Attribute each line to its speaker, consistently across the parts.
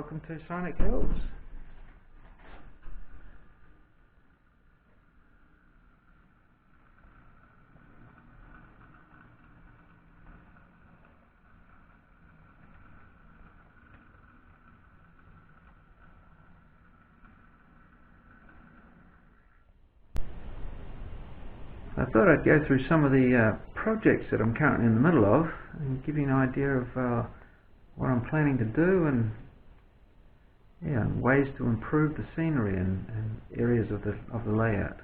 Speaker 1: welcome to Synick Hills. I thought I'd go through some of the projects that I'm currently in the middle of and give you an idea of what I'm planning to do and ways to improve the scenery and areas of the layout.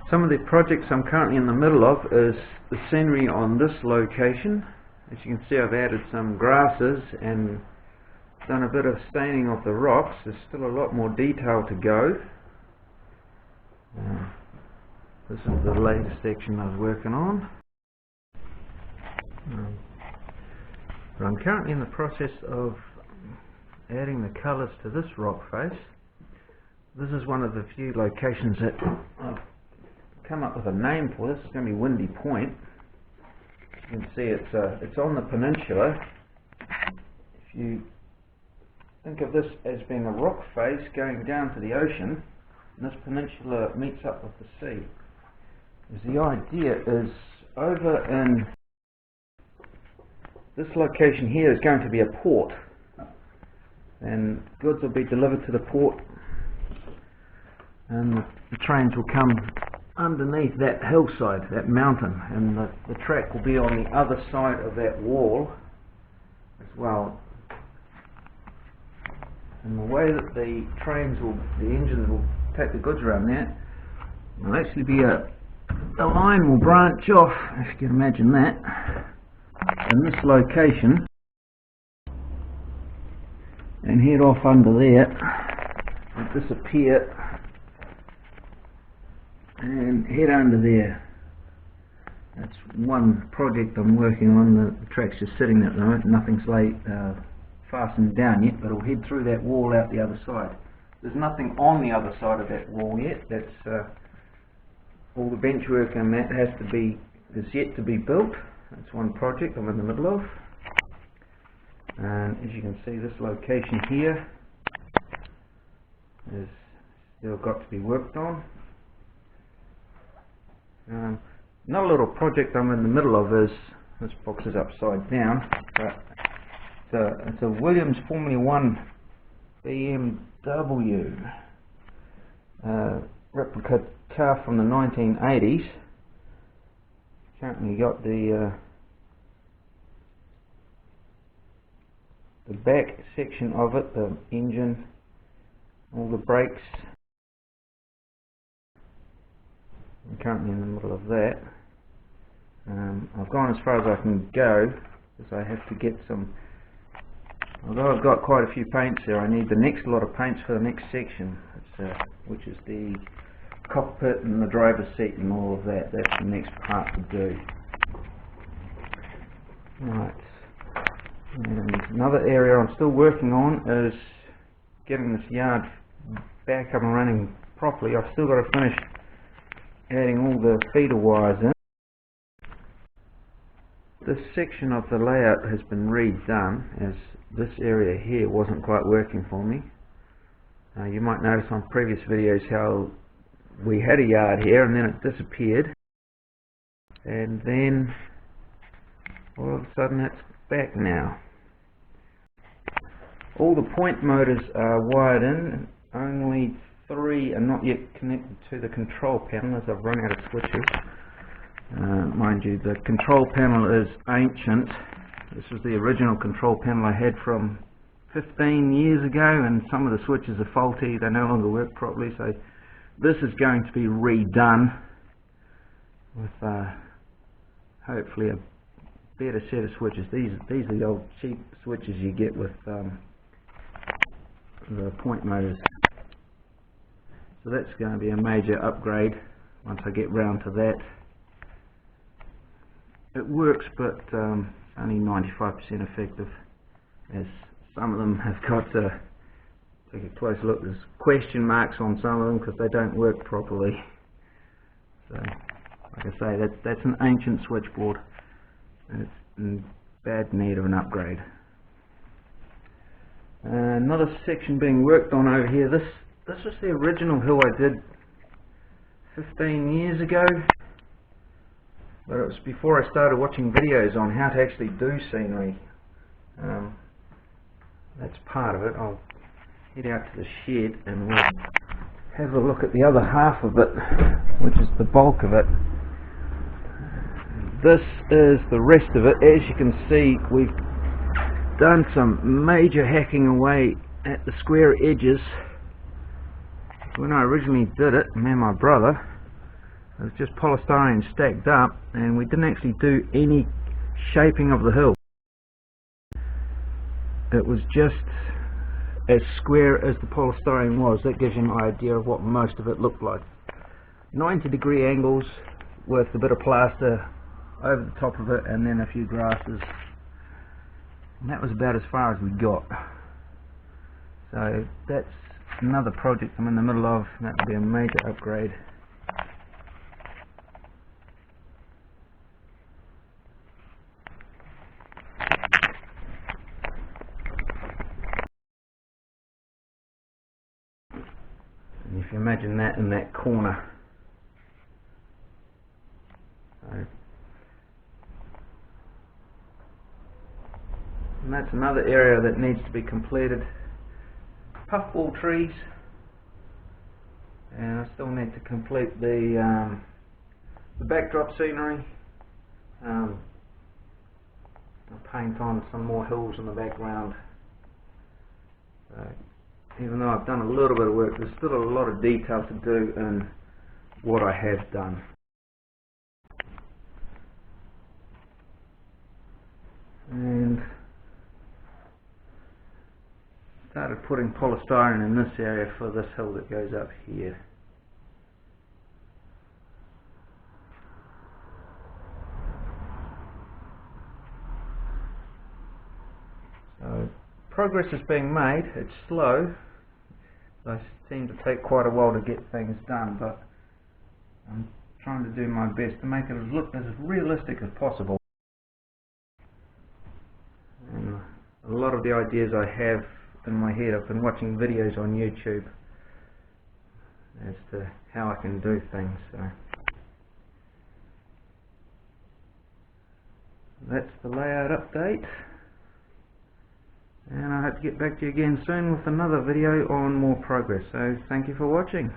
Speaker 1: Some of the projects I'm currently in the middle of is the scenery on this location. As you can see, I've added some grasses and done a bit of staining of the rocks. There's still a lot more detail to go. This is the latest section I was working on. But I'm currently in the process of adding the colours to this rock face. This is one of the few locations that I've come up with a name for. This is going to be Windy Point. You can see it's on the peninsula. If you think of this as being a rock face going down to the ocean, and this peninsula meets up with the sea. The idea is over in this location here is going to be a port, and goods will be delivered to the port, and the trains will come underneath that hillside, that mountain, and the track will be on the other side of that wall as well. And the way that the engines will take the goods around there, there'll actually be the line will branch off, if you can imagine that, in this location, and head off under there, and disappear, and head under there. That's one project I'm working on. The track's just sitting there at the moment, nothing's fastened down yet, but it'll head through that wall out the other side. There's nothing on the other side of that wall yet. That's all the bench work and that is yet to be built. That's one project I'm in the middle of. And as you can see, this location here is still got to be worked on. Another little project I'm in the middle of is, this box is upside down, but it's a Williams Formula 1 BMW replica car from the 1980s. Currently got the back section of it, the engine, all the brakes. I'm currently in the middle of that. I've gone as far as I can go because I have to get some. Although I've got quite a few paints there, I need the next lot of paints for the next section, which is the cockpit and the driver's seat and all of that. That's the next part to do. Right. And another area I'm still working on is getting this yard back up and running properly. I've still got to finish adding all the feeder wires in. This section of the layout has been redone, as this area here wasn't quite working for me. You might notice on previous videos how we had a yard here and then it disappeared, and then all of a sudden it's back now. All the point motors are wired in, only 3 are not yet connected to the control panel as I've run out of switches. Mind you, the control panel is ancient. This was the original control panel I had from 15 years ago, and some of the switches are faulty, they no longer work properly, so this is going to be redone with hopefully a better set of switches. These are the old cheap switches you get with the point motors. So that's going to be a major upgrade once I get round to that. It works, but only 95% effective, as some of them have got to take a close look. There's question marks on some of them because they don't work properly. So, like I say, that's an ancient switchboard, and it's in bad need of an upgrade. Another section being worked on over here. This was the original hill I did 15 years ago, but it was before I started watching videos on how to actually do scenery. That's part of it. I'll head out to the shed and we'll have a look at the other half of it, which is the bulk of it. This is the rest of it. As you can see, we've done some major hacking away at the square edges. When I originally did it, me and my brother, it was just polystyrene stacked up, and we didn't actually do any shaping of the hill. It was just as square as the polystyrene was. That gives you an idea of what most of it looked like. 90-degree angles with a bit of plaster over the top of it, and then a few grasses. And that was about as far as we got. So that's another project I'm in the middle of. That would be a major upgrade. And if you imagine that in that corner. So, and that's another area that needs to be completed. Puffball trees, and I still need to complete the backdrop scenery. I'll paint on some more hills in the background. Even though I've done a little bit of work, there's still a lot of detail to do in what I have done. And started putting polystyrene in this area for this hill that goes up here. So progress is being made. It's slow. I seem to take quite a while to get things done, but I'm trying to do my best to make it look as realistic as possible. And a lot of the ideas I have in my head, I've been watching videos on YouTube as to how I can do things. So that's the layout update, and I hope to get back to you again soon with another video on more progress. So thank you for watching.